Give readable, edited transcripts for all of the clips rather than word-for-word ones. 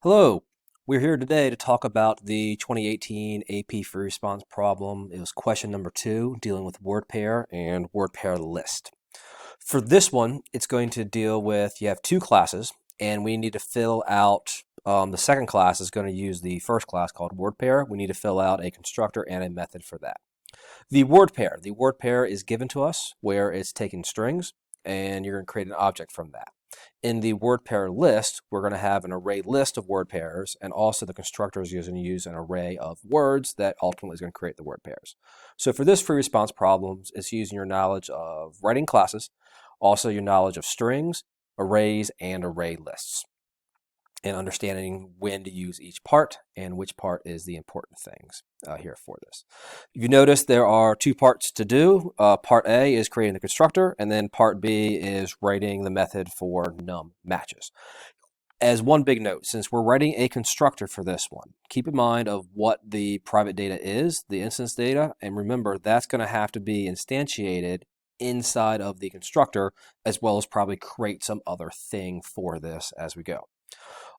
Hello, we're here today to talk about the 2018 AP Free Response problem. It was question number 2, dealing with WordPair and WordPair list. For this one, it's going to deal with, you have two classes, and we need to fill out, the second class is going to use the first class called WordPair. We need to fill out a constructor and a method for that. The word pair is given to us where it's taking strings, and you're going to create an object from that. In the word pair list, we're going to have an array list of word pairs, and also the constructor is going to use an array of words that ultimately is going to create the word pairs. So for this free response problem, it's using your knowledge of writing classes, also your knowledge of strings, arrays, and array lists, and understanding when to use each part and which part is the important things here for this. You notice there are two parts to do. Part A is creating the constructor, and then part B is writing the method for num matches. As one big note, since we're writing a constructor for this one, keep in mind of what the private data is, the instance data, and remember that's going to have to be instantiated inside of the constructor, as well as probably create some other thing for this as we go.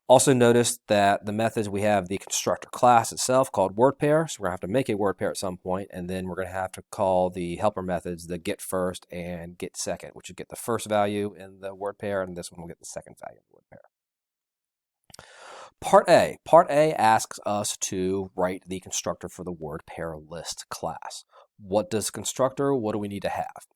Also notice that the methods, we have the constructor class itself called WordPair, so we're going to have to make a WordPair at some point, and then we're going to have to call the helper methods the get first and get second, which will get the first value in the WordPair, and this one will get the second value in the WordPair. Part A asks us to write the constructor for the WordPair list class. What does constructor, what do we need to have?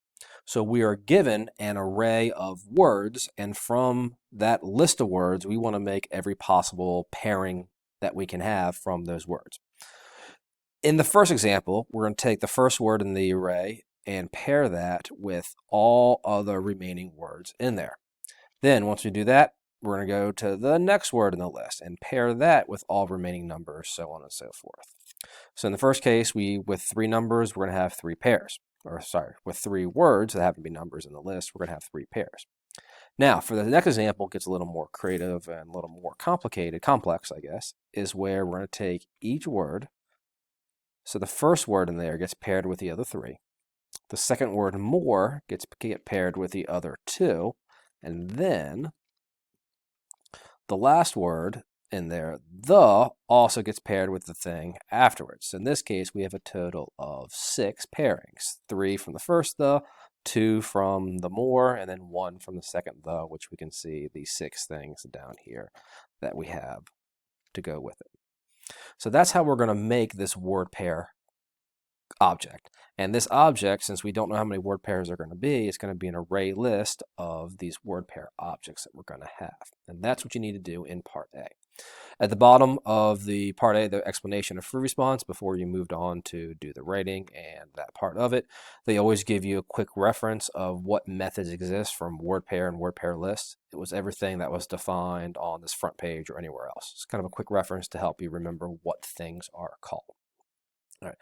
So we are given an array of words, and from that list of words, we want to make every possible pairing that we can have from those words. In the first example, we're going to take the first word in the array and pair that with all other remaining words in there. Then once we do that, we're going to go to the next word in the list and pair that with all remaining numbers, so on and so forth. So in the first case, with 3 numbers, we're going to have 3 pairs. With 3 words that happen to be numbers in the list, we're going to have 3 pairs. Now, for the next example, it gets a little more creative and a little more complex, I guess, is where we're going to take each word. So the first word in there gets paired with the other 3. The second word, more, gets paired with the other 2. And then the last word in there, the, also gets paired with the thing afterwards. So in this case, we have a total of 6 pairings. 3 from the first the, 2 from the more, and then 1 from the second the, which we can see the 6 things down here that we have to go with it. So that's how we're going to make this word pair object. And this object, since we don't know how many word pairs are going to be, it's going to be an array list of these word pair objects that we're going to have. And that's what you need to do in part A. At the bottom of the part A, the explanation of free response before you moved on to do the writing and that part of it, they always give you a quick reference of what methods exist from WordPair and WordPair lists. It was everything that was defined on this front page or anywhere else. It's kind of a quick reference to help you remember what things are called. All right.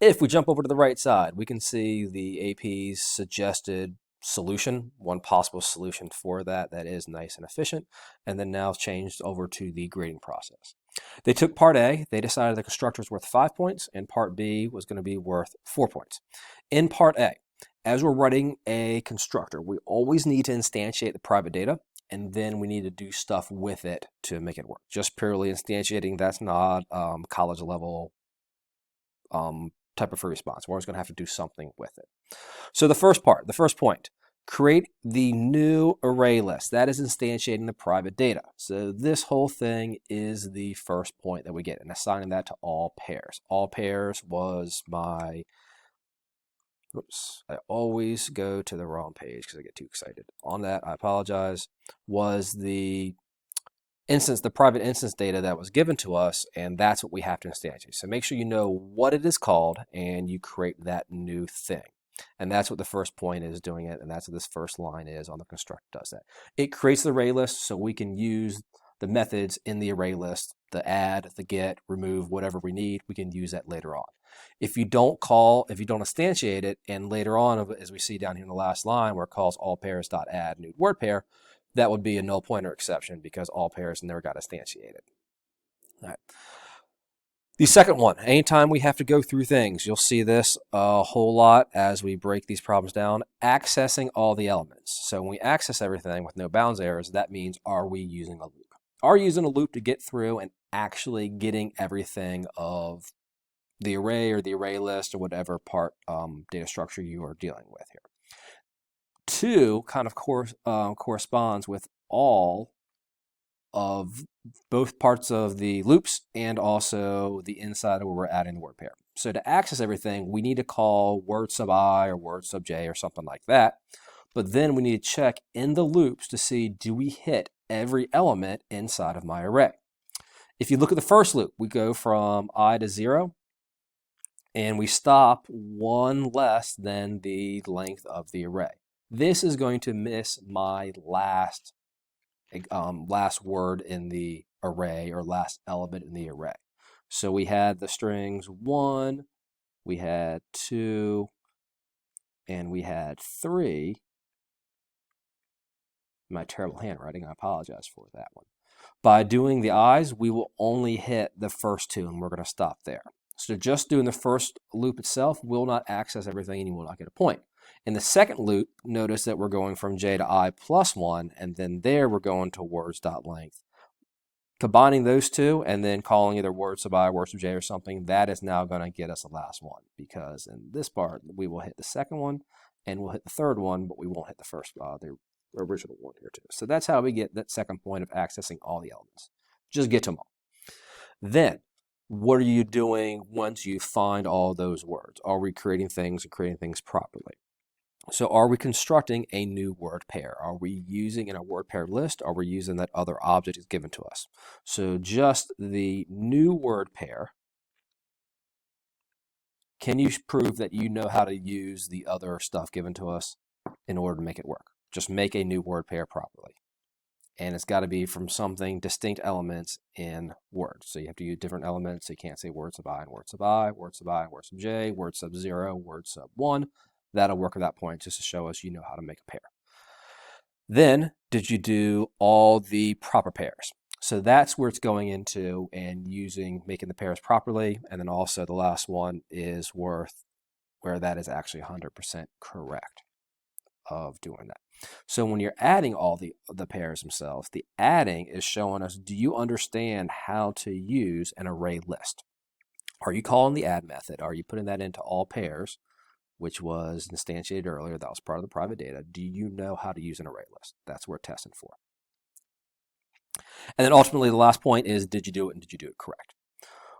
If we jump over to the right side, we can see the AP's suggested solution, one possible solution for that is nice and efficient, and then now changed over to the grading process. They took part A, they decided the constructor was worth 5 points, and part B was going to be worth 4 points. In part A, as we're writing a constructor, we always need to instantiate the private data, and then we need to do stuff with it to make it work. Just purely instantiating, that's not college level type of free response. We're always going to have to do something with it. So the first point, create the new array list. That is instantiating the private data. So this whole thing is the first point that we get, and assigning that to all pairs. All pairs was my, I always go to the wrong page because I get too excited. On that, I apologize, was the private instance data that was given to us, and that's what we have to instantiate. So make sure you know what it is called and you create that new thing. And that's what the first point is doing it, and that's what this first line is on the constructor does that. It creates the array list so we can use the methods in the array list, the add, the get, remove, whatever we need, we can use that later on. If you don't instantiate it, and later on, as we see down here in the last line where it calls all pairs.add new word pair, that would be a null pointer exception because all pairs never got instantiated. All right. The second one, anytime we have to go through things, you'll see this a whole lot as we break these problems down, accessing all the elements. So when we access everything with no bounds errors, that means, are we using a loop? are using a loop to get through and actually getting everything of the array or the array list or whatever part data structure you are dealing with here. 2 kind of corresponds with all of both parts of the loops and also the inside where we're adding the word pair. So to access everything, we need to call word sub I or word sub j or something like that. But then we need to check in the loops to see, do we hit every element inside of my array? If you look at the first loop, we go from I to 0, and we stop 1 less than the length of the array. This is going to miss my last word in the array or last element in the array. So we had the strings 1, we had 2, and we had 3. My terrible handwriting, I apologize for that one. By doing the I's, we will only hit the first 2, and we're going to stop there. So just doing the first loop itself will not access everything, and you will not get a point. In the second loop, notice that we're going from j to I plus 1, and then there we're going to words.length. Combining those two and then calling either word sub I, word sub j or something, that is now going to get us the last one, because in this part, we will hit the second one, and we'll hit the third one, but we won't hit the first, the original one here too. So that's how we get that second point of accessing all the elements. Just get to them all. Then, what are you doing once you find all those words? Are we creating things and creating things properly? So are we constructing a new word pair? Are we using in a word pair list? Are we using that other object is given to us? So just the new word pair. Can you prove that you know how to use the other stuff given to us in order to make it work? Just make a new word pair properly. And it's got to be from something distinct elements in words. So you have to use different elements. So you can't say word sub I and word sub I, word sub I and word sub j, word sub 0, word sub 1. That'll work at that point just to show us you know how to make a pair. Then, did you do all the proper pairs? So that's where it's going into and making the pairs properly. And then also the last one is where that is actually 100% correct of doing that. So when you're adding all the pairs themselves, the adding is showing us, do you understand how to use an array list? Are you calling the add method? Are you putting that into all pairs, which was instantiated earlier? That was part of the private data. Do you know how to use an array list? That's what we're testing for. And then ultimately, the last point is, did you do it and did you do it correct?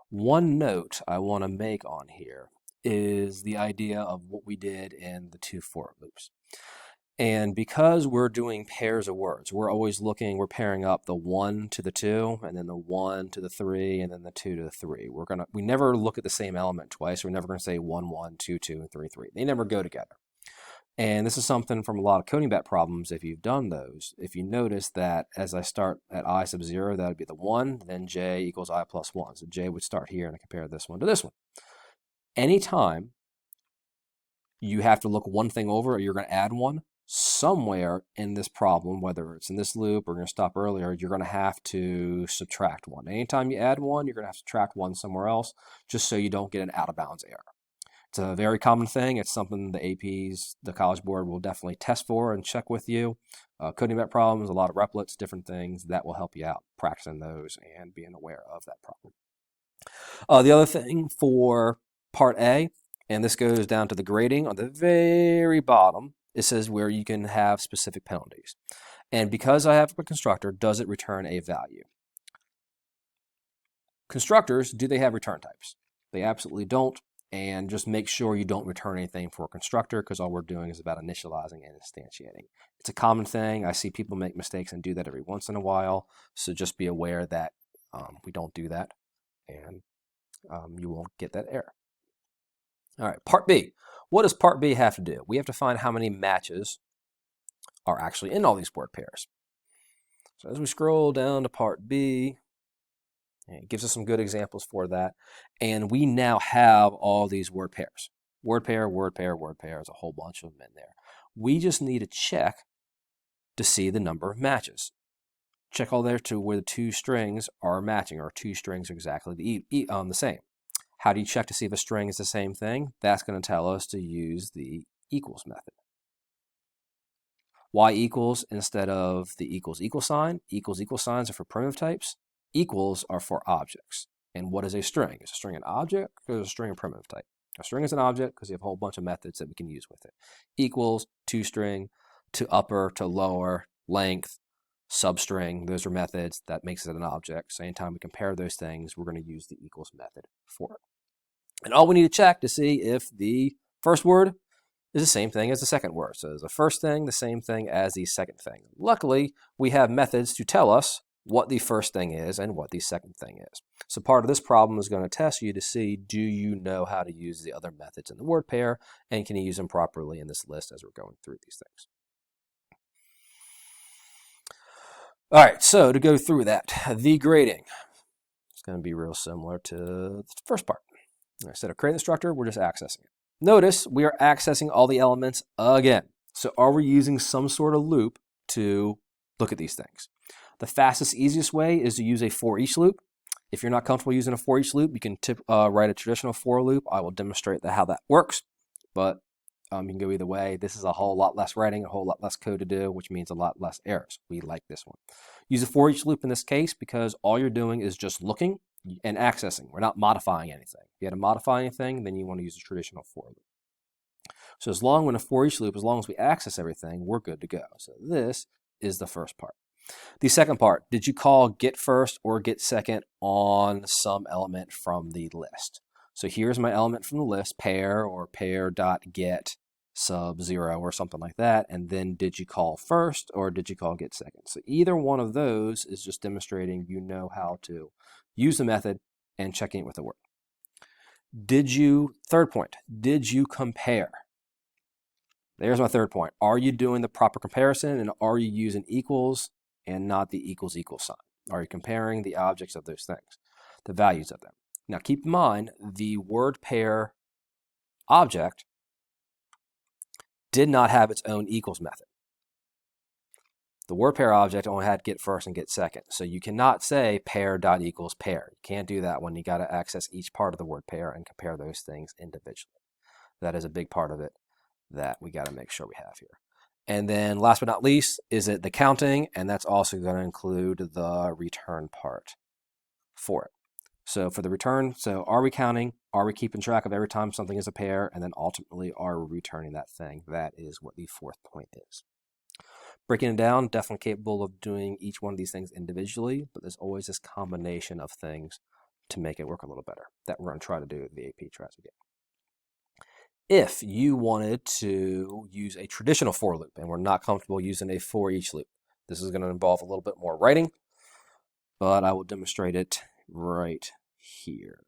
One note I want to make on here is the idea of what we did in the 2 for loops. And because we're doing pairs of words, we're always we're pairing up the 1 to the 2, and then the 1 to the 3, and then the 2 to the 3. We never look at the same element twice. We're never going to say 1, 1, 2, 2, and 3, 3. They never go together. And this is something from a lot of coding bat problems, if you've done those. If you notice that as I start at I sub 0, that would be the 1, then j equals I plus 1. So j would start here, and I compare this one to this one. Anytime you have to look one thing over, or you're going to add one, somewhere in this problem, whether it's in this loop or we're going to stop earlier, you're going to have to subtract 1. Anytime you add 1, you're going to have to subtract 1 somewhere else, just so you don't get an out of bounds error. It's a very common thing. It's something the APs, the College Board, will definitely test for and check with you. Coding about problems, a lot of replets, different things that will help you out practicing those and being aware of that problem. The other thing for part A, and this goes down to the grading on the very bottom, it says where you can have specific penalties. And because I have a constructor, does it return a value? Constructors, do they have return types? They absolutely don't. And just make sure you don't return anything for a constructor, because all we're doing is about initializing and instantiating. It's a common thing. I see people make mistakes and do that every once in a while. So just be aware that we don't do that, and you won't get that error. All right, part B. What does part B have to do? We have to find how many matches are actually in all these word pairs. So as we scroll down to part B, it gives us some good examples for that. And we now have all these word pairs. Word pair, word pair, word pair. There's a whole bunch of them in there. We just need to check to see the number of matches. Check all there to where the 2 strings are matching, or 2 strings are exactly the same. How do you check to see if a string is the same thing? That's going to tell us to use the equals method. Why equals instead of the equal sign? Equal signs are for primitive types. Equals are for objects. And what is a string? Is a string an object or is a string a primitive type? A string is an object because you have a whole bunch of methods that we can use with it. Equals, toString, to upper, to lower, length, substring, those are methods. That makes it an object. So anytime we compare those things, we're going to use the equals method for it. And all we need to check to see if the first word is the same thing as the second word. So is the first thing the same thing as the second thing? Luckily, we have methods to tell us what the first thing is and what the second thing is. So part of this problem is going to test you to see, do you know how to use the other methods in the word pair, and can you use them properly in this list as we're going through these things? All right, so to go through that, the grading is going to be real similar to the first part. Instead of creating the structure, we're just accessing it. Notice we are accessing all the elements again. So are we using some sort of loop to look at these things? The fastest, easiest way is to use a for each loop. If you're not comfortable using a for each loop, you can write a traditional for loop. I will demonstrate how that works, but you can go either way. This is a whole lot less writing, a whole lot less code to do, which means a lot less errors. We like this one. Use a for each loop in this case because all you're doing is just looking and accessing. We're not modifying anything. If you had to modify anything, then you want to use a traditional for loop. So as long as for each loop, as long as we access everything, we're good to go. So this is the first part. The second part, did you call get first or get second on some element from the list? So here's my element from the list, pair or pair.get sub 0 or something like that. And then did you call first or did you call get second? So either one of those is just demonstrating you know how to use the method and checking it with the word. Third point, did you compare? There's my third point. Are you doing the proper comparison and are you using equals and not the equals sign? Are you comparing the objects of those things, the values of them? Now keep in mind, the word pair object did not have its own equals method. The word pair object only had get first and get second. So you cannot say pair.equals pair. You can't do that when you got to access each part of the word pair and compare those things individually. That is a big part of it that we got to make sure we have here. And then last but not least is it the counting, and that's also going to include the return part for it. So for the return, so are we counting? Are we keeping track of every time something is a pair? And then ultimately, are we returning that thing? That is what the fourth point is. Breaking it down, definitely capable of doing each one of these things individually, but there's always this combination of things to make it work a little better that we're going to try to do at the AP tries again. If you wanted to use a traditional for loop and we're not comfortable using a for each loop, this is going to involve a little bit more writing, but I will demonstrate it right here.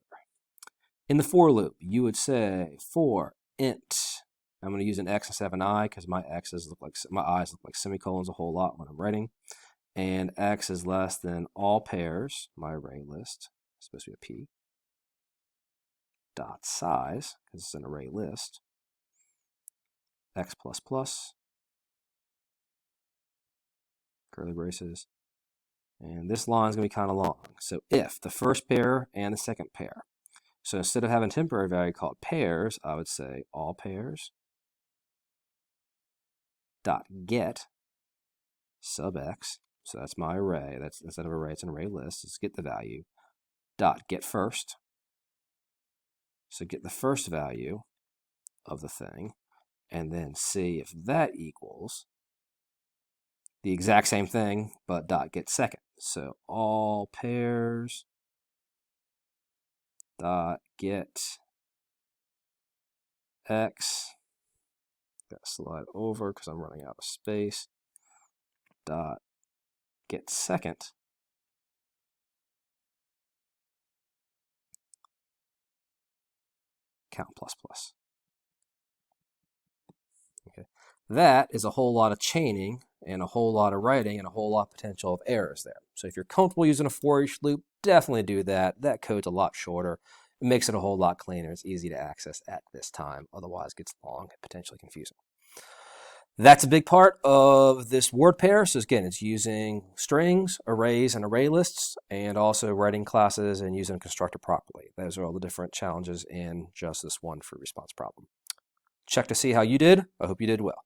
In the for loop, you would say for int, I'm going to use an x instead of an I because my eyes look like semicolons a whole lot when I'm writing, and x is less than all pairs, my array list, it's supposed to be a p, dot size, because it's an array list, x plus plus, curly braces, and this line is going to be kind of long. So if the first pair and the second pair, so instead of having a temporary value called pairs, I would say all pairs dot get sub x, so that's my array, that's instead of array, it's an array list, let's get the value, dot get first, so get the first value of the thing, and then see if that equals the exact same thing, but dot get second. So all pairs dot get x, got to slide over because I'm running out of space, dot get second count plus plus. Okay, that is a whole lot of chaining and a whole lot of writing and a whole lot of potential of errors there. So if you're comfortable using a for each loop, definitely do that. That code's a lot shorter. It makes it a whole lot cleaner. It's easy to access at this time. Otherwise, it gets long and potentially confusing. That's a big part of this word pair. So again, it's using strings, arrays, and array lists, and also writing classes and using a constructor properly. Those are all the different challenges in just this one free response problem. Check to see how you did. I hope you did well.